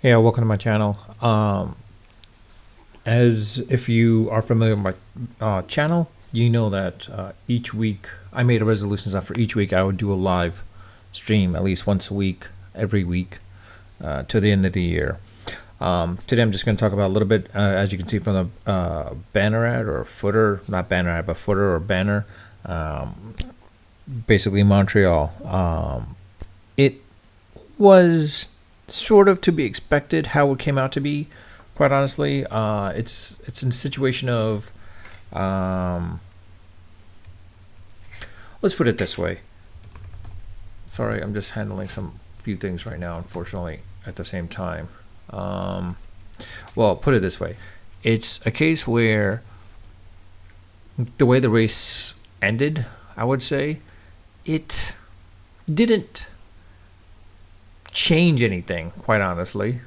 Yeah, welcome to my channel. As if you are familiar with my channel, you know that each week I made a resolution that for each week I would do a live stream at least once a week, every week, to the end of the year. Today I'm just going to talk about a little bit, as you can see from the banner ad or footer, not banner ad, but footer or banner, basically Montreal. It was sort of to be expected how it came out to be, quite honestly. It's in a situation of, let's put it this way. Sorry, I'm just handling some few things right now, unfortunately, at the same time. Well, put it this way. It's a case where the way the race ended, I would say, it didn't change anything, quite honestly.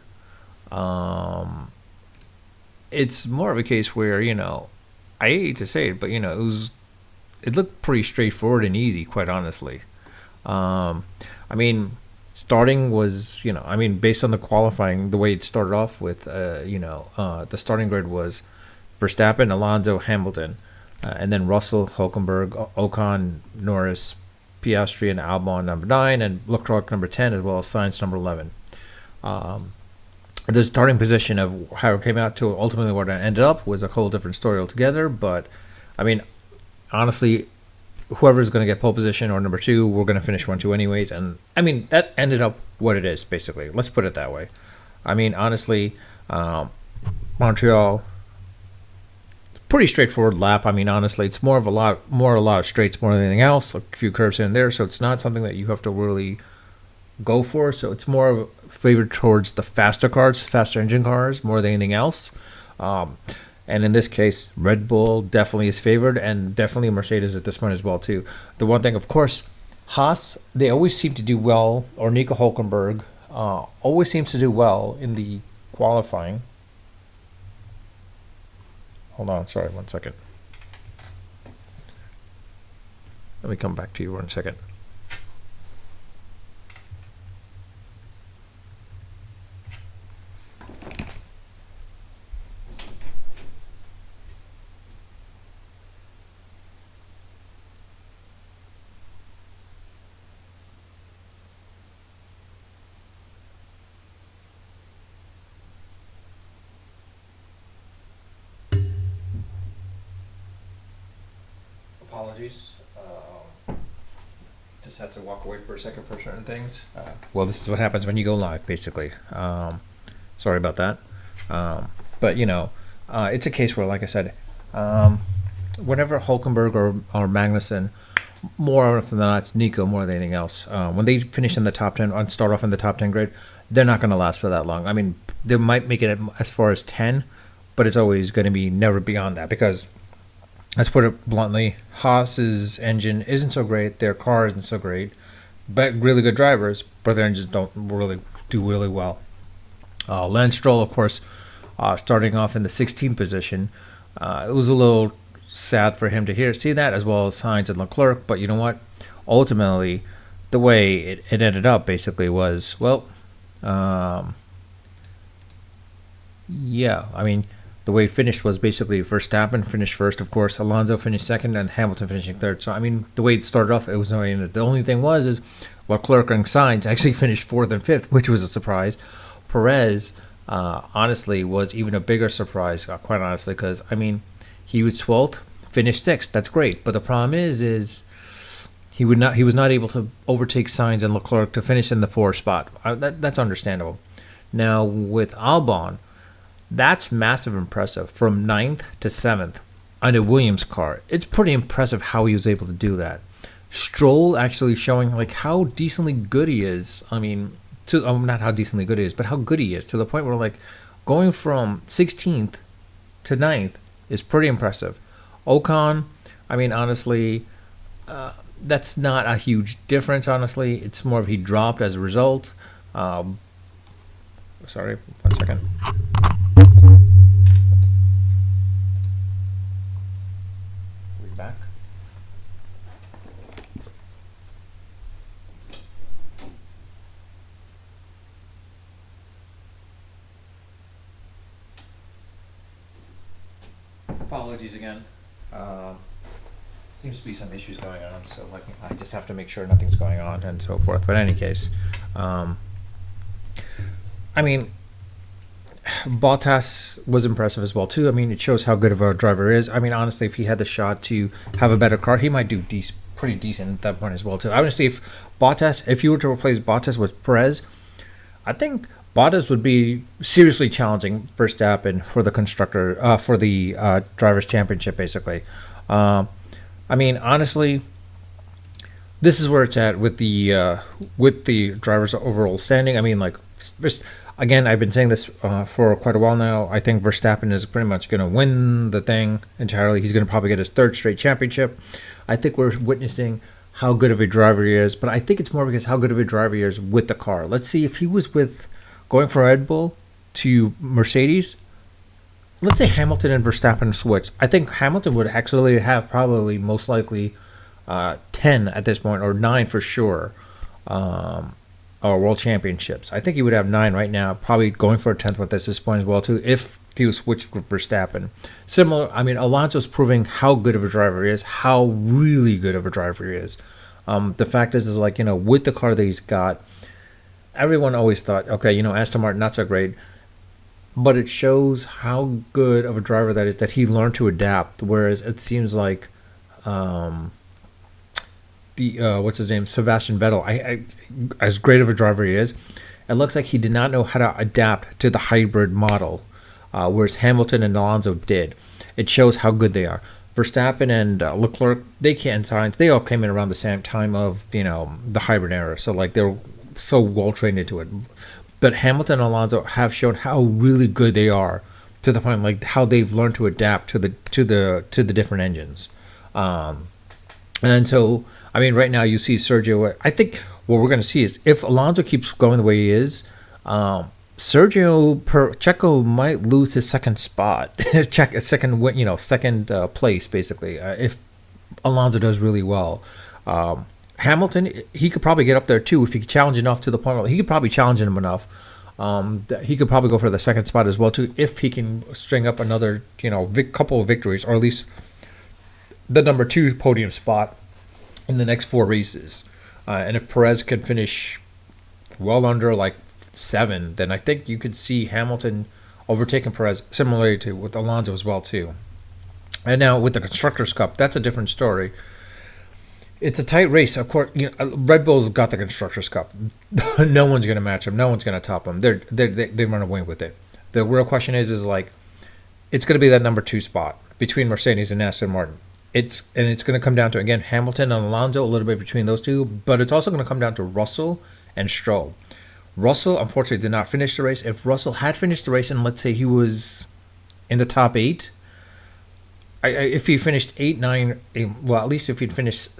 It's more of a case where, I hate to say it, but it looked pretty straightforward and easy, quite honestly. I mean, starting was, based on the qualifying, the way it started off with, the starting grid was Verstappen, Alonso, Hamilton, and then Russell, Hulkenberg, Ocon, Norris, Piastri, and Albon number 9, and Leclerc number 10, as well as Sainz number 11. The starting position of how it came out to ultimately what it ended up was a whole different story altogether. But I mean, honestly, whoever's going to get pole position or number 2, we're going to finish 1-2 anyways. And I mean, that ended up what it is, basically. Let's put it that way. I mean, honestly, Montreal, pretty straightforward lap. I mean, honestly, it's more a lot of straights more than anything else. A few curves here and there, so it's not something that you have to really go for. So it's more of a favored towards the faster cars, faster engine cars, more than anything else. And in this case, Red Bull definitely is favored, and definitely Mercedes at this point as well too. The one thing, of course, Haas, they always seem to do well, or Nico Hulkenberg always seems to do well in the qualifying. Hold on, sorry, 1 second. Let me come back to you 1 second. Apologies. Just had to walk away for a second for certain things. Well, this is what happens when you go live, basically. Sorry about that. But, it's a case where, like I said, whenever Hulkenberg or Magnussen, more often than not, it's Nico more than anything else. When they finish in the top 10, and start off in the top 10 grade, they're not going to last for that long. I mean, they might make it as far as 10, but it's always going to be never beyond that because, let's put it bluntly, Haas's engine isn't so great, their car isn't so great, but really good drivers, but their engines don't really do really well. Lance Stroll, of course, starting off in the 16th position. It was a little sad for him to see that, as well as Sainz and Leclerc, but you know what? Ultimately, the way it ended up basically was, well, yeah, I mean, the way it finished was basically Verstappen finished first, of course, Alonso finished second, and Hamilton finishing third. So, I mean, the way it started off, it was no end. The only thing is Leclerc and Sainz actually finished fourth and fifth, which was a surprise. Perez, honestly, was even a bigger surprise, quite honestly, because, I mean, he was 12th, finished 6th. That's great. But the problem is he was not able to overtake Sainz and Leclerc to finish in the 4th spot. That's understandable. Now, with Albon, that's massive impressive. From 9th to 7th on a Williams car. It's pretty impressive how he was able to do that. Stroll actually showing like how decently good he is. I mean, not how decently good he is, but how good he is, to the point where like going from 16th to 9th is pretty impressive. Ocon, I mean, honestly, that's not a huge difference, honestly. It's more of he dropped as a result. Sorry, 1 second. Back. Apologies again. Um, Seems to be some issues going on, so like I just have to make sure nothing's going on and so forth. But in any case, I mean, Bottas was impressive as well too. I mean, it shows how good of a driver he is. I mean, honestly, if he had the shot to have a better car, he might do pretty decent at that point as well too. I would say if you were to replace Bottas with Perez, I think Bottas would be seriously challenging Verstappen for the drivers' championship, basically. I mean, honestly, this is where it's at with the drivers' overall standing. I mean, like, again, I've been saying this for quite a while now. I think Verstappen is pretty much going to win the thing entirely. He's going to probably get his third straight championship. I think we're witnessing how good of a driver he is, but I think it's more because how good of a driver he is with the car. Let's see, if he was going from Red Bull to Mercedes, let's say Hamilton and Verstappen switched. I think Hamilton would actually have probably most likely 10 at this point, or 9 for sure, or world championships. I think he would have 9 right now, probably going for a 10th with this point as well too, if he was switched with Verstappen. Similar, I mean, Alonso's proving how good of a driver he is, how really good of a driver he is. The fact is like, with the car that he's got, everyone always thought, okay, Aston Martin not so great, but it shows how good of a driver that is, that he learned to adapt. Whereas it seems like what's his name, Sebastian Vettel, as great of a driver he is, it looks like he did not know how to adapt to the hybrid model, whereas Hamilton and Alonso did. It shows how good they are. Verstappen and Leclerc, they all came in around the same time of the hybrid era, so like they're so well trained into it. But Hamilton and Alonso have shown how really good they are, to the point like how they've learned to adapt to the different engines. And so, I mean, right now you see Sergio. I think what we're going to see is if Alonso keeps going the way he is, Checo might lose his second spot, second place basically. If Alonso does really well. Hamilton, he could probably get up there too if he could challenge enough, to the point where he could probably challenge him enough. That he could probably go for the second spot as well too, if he can string up another couple of victories, or at least the number 2 podium spot in the next 4 races. And if Perez can finish well under like 7, then I think you could see Hamilton overtaking Perez, similarly to with Alonso as well too. And now with the Constructors' Cup, that's a different story. It's a tight race. Of course, Red Bull's got the Constructors' Cup. No one's going to match them. No one's going to top them. They run away with it. The real question is like, it's going to be that number 2 spot between Mercedes and Aston Martin. It's going to come down to, again, Hamilton and Alonso, a little bit between those two, but it's also going to come down to Russell and Stroll. Russell, unfortunately, did not finish the race. If Russell had finished the race, and let's say he was in the top 8, if he finished 8, 9, well, at least if he'd finished,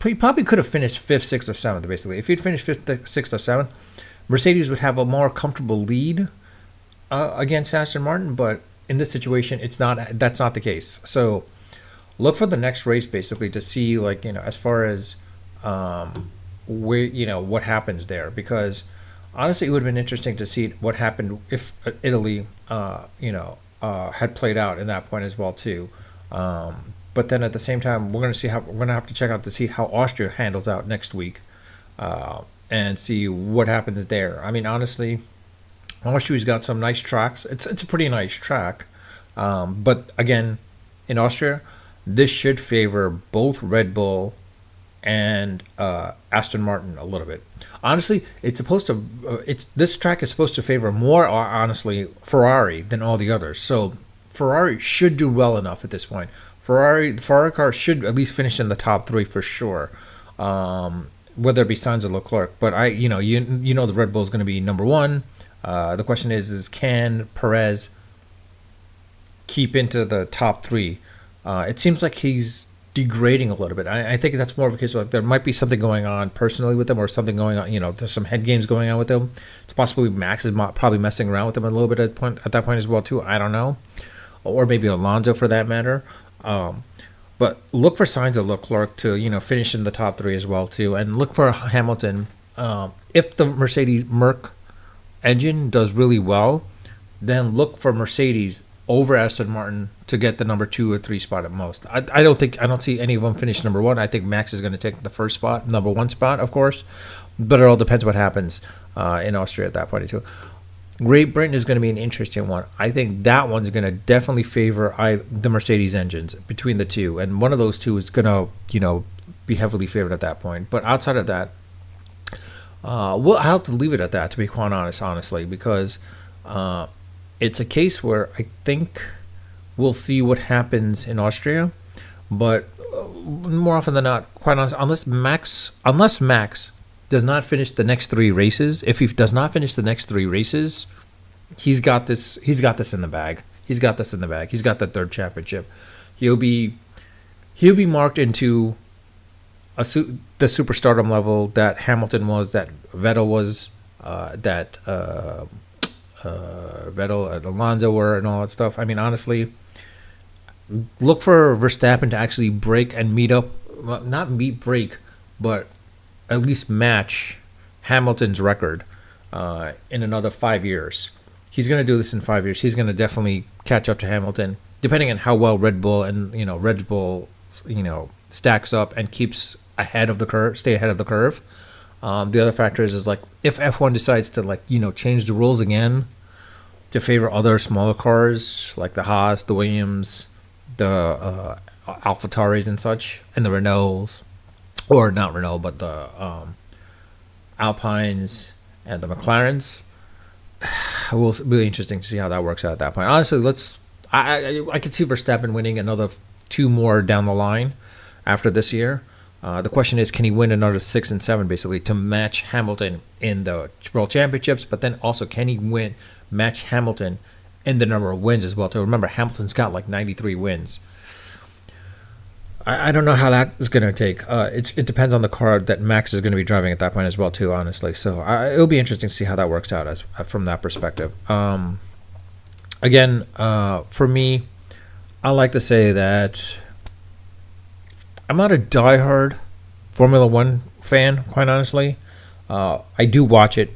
he probably could have finished 5th, 6th, or 7th, basically. If he'd finished 5th, 6th, or 7th, Mercedes would have a more comfortable lead against Aston Martin, but in this situation, that's not the case. So look for the next race, basically, to see, like, as far as what happens there, because honestly, it would have been interesting to see what happened if Italy, had played out in that point as well too. But then at the same time, we're going to have to check out to see how Austria handles out next week, and see what happens there. I mean, honestly, Austria's got some nice tracks. It's a pretty nice track, but again, in Austria, this should favor both Red Bull and Aston Martin a little bit. Honestly, this track is supposed to favor more, honestly, Ferrari than all the others. So Ferrari should do well enough at this point. Ferrari car should at least finish in the top 3 for sure, whether it be Sainz or Leclerc. But the Red Bull is going to be number 1. The question is can Perez keep into the top 3? It seems like he's degrading a little bit. I think that's more of a case of like there might be something going on personally with him, or something going on. There's some head games going on with him. It's possibly Max is probably messing around with him a little bit at that point as well too. I don't know, or maybe Alonso for that matter. But look for signs of Leclerc to finish in the top 3 as well too, and look for Hamilton. If the Mercedes Merc engine does really well, then look for Mercedes over Aston Martin to get the number 2 or 3 spot at most. I don't see any of them finish number 1. I think Max is going to take the first spot, number 1 spot, of course, but it all depends what happens in Austria at that point too. Great Britain is going to be an interesting one. I think that one's going to definitely favor the Mercedes engines between the two, and one of those two is going to be heavily favored at that point. But outside of that, I'll have to leave it at that, to be quite honest, honestly, because it's a case where I think we'll see what happens in Austria, but more often than not, quite honest, unless Max does not finish the next 3 races, if he does not finish the next 3 races, he's got this in the bag. He's got this in the bag. He's got the 3rd championship. He'll be marked into the superstardom level that Hamilton was, that Vettel was, that Vettel and Alonso were, and all that stuff. I mean, honestly, look for Verstappen to actually break and meet up, well, not break, but at least match Hamilton's record in another 5 years. He's going to do this in 5 years. He's going to definitely catch up to Hamilton, depending on how well Red Bull stacks up and keeps ahead of the curve, stay ahead of the curve. The other factor is like if F1 decides to change the rules again to favor other smaller cars like the Haas, the Williams, the AlphaTauris and such, and the Renaults, or not Renault, but the Alpines and the McLarens. It will be interesting to see how that works out at that point. Honestly, I could see Verstappen winning another 2 more down the line after this year. The question is, can he win another 6 and 7 basically to match Hamilton in the World Championships? But then also, can he match Hamilton in the number of wins as well? To remember, Hamilton's got like 93 wins. I don't know how that is going to take. It depends on the car that Max is going to be driving at that point as well too, honestly. So it'll be interesting to see how that works out from that perspective. Again, for me, I like to say that I'm not a diehard Formula One fan, quite honestly. I do watch it.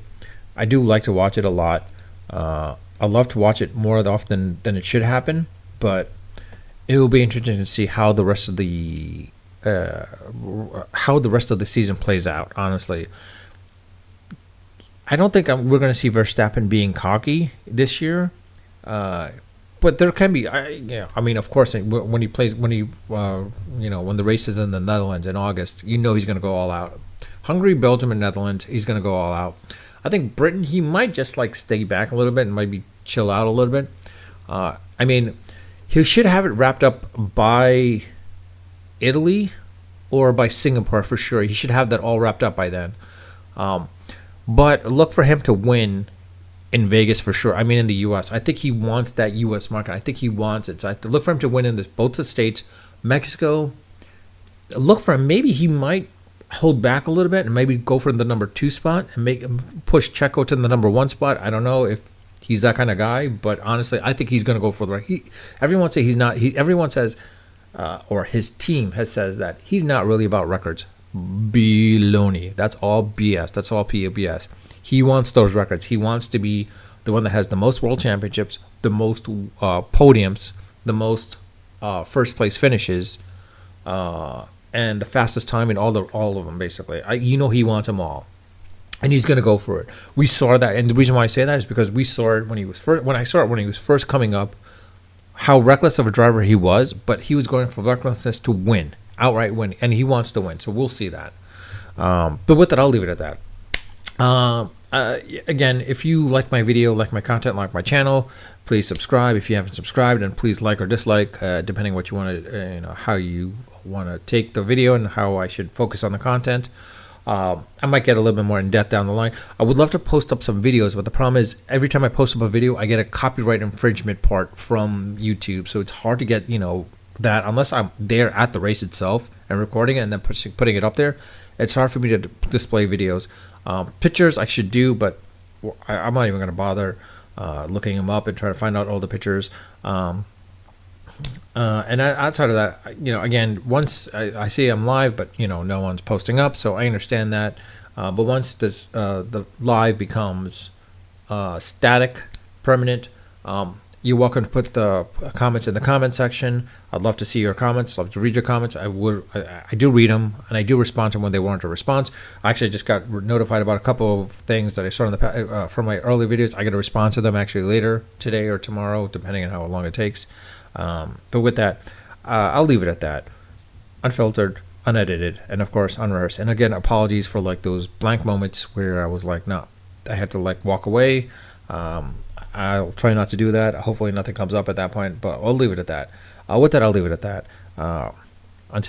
I do like to watch it a lot. I love to watch it more often than it should happen, but it will be interesting to see how the rest of the season plays out. Honestly, I don't think we're going to see Verstappen being cocky this year, but there can be. I mean, of course, when the race is in the Netherlands in August, he's going to go all out. Hungary, Belgium, and Netherlands, he's going to go all out. I think Britain, he might just stay back a little bit and maybe chill out a little bit. I mean, he should have it wrapped up by Italy or by Singapore for sure. He should have that all wrapped up by then. But look for him to win in Vegas for sure. I mean, in the U.S. I think he wants that U.S. market. I think he wants it. So I have to look for him to win in both the states. Mexico, look for him. Maybe he might hold back a little bit and maybe go for the number 2 spot and make him push Checo to the number 1 spot. I don't know if he's that kind of guy, but honestly, I think he's going to go for everyone say he's not. Everyone says, or his team says that he's not really about records. Baloney. That's all BS. That's all PBS. He wants those records. He wants to be the one that has the most world championships, the most podiums, the most first place finishes, and the fastest time in all of them. Basically, he wants them all. And he's going to go for it. We saw that, and the reason why I say that is because we saw it when he was first. When I saw it when he was first coming up, how reckless of a driver he was, but he was going for recklessness to win, outright win, and he wants to win. So we'll see that. But with that, I'll leave it at that. Again, if you like my video, like my content, like my channel, please subscribe if you haven't subscribed, and please like or dislike, depending what you want to, how you want to take the video and how I should focus on the content. I might get a little bit more in depth down the line. I would love to post up some videos, but the problem is every time I post up a video, I get a copyright infringement part from YouTube. So it's hard to get, that unless I'm there at the race itself and recording it and then putting it up there. It's hard for me to display videos. Pictures I should do, but I'm not even going to bother looking them up and try to find out all the pictures. And outside of that, again, once I see I'm live, but no one's posting up, so I understand that. But once the live becomes static, permanent, You're welcome to put the comments in the comment section. I'd love to see your comments. Love to read your comments. I do read them, and I do respond to them when they warrant a response. I actually just got notified about a couple of things that I saw in the from my early videos. I got to respond to them actually later today or tomorrow, depending on how long it takes. But with that, I'll leave it at that. Unfiltered, unedited, and of course unrehearsed. And again, apologies for like those blank moments where I was like, no, I had to like walk away. I'll try not to do that. Hopefully nothing comes up at that point, but I'll leave it at that. With that, I'll leave it at that.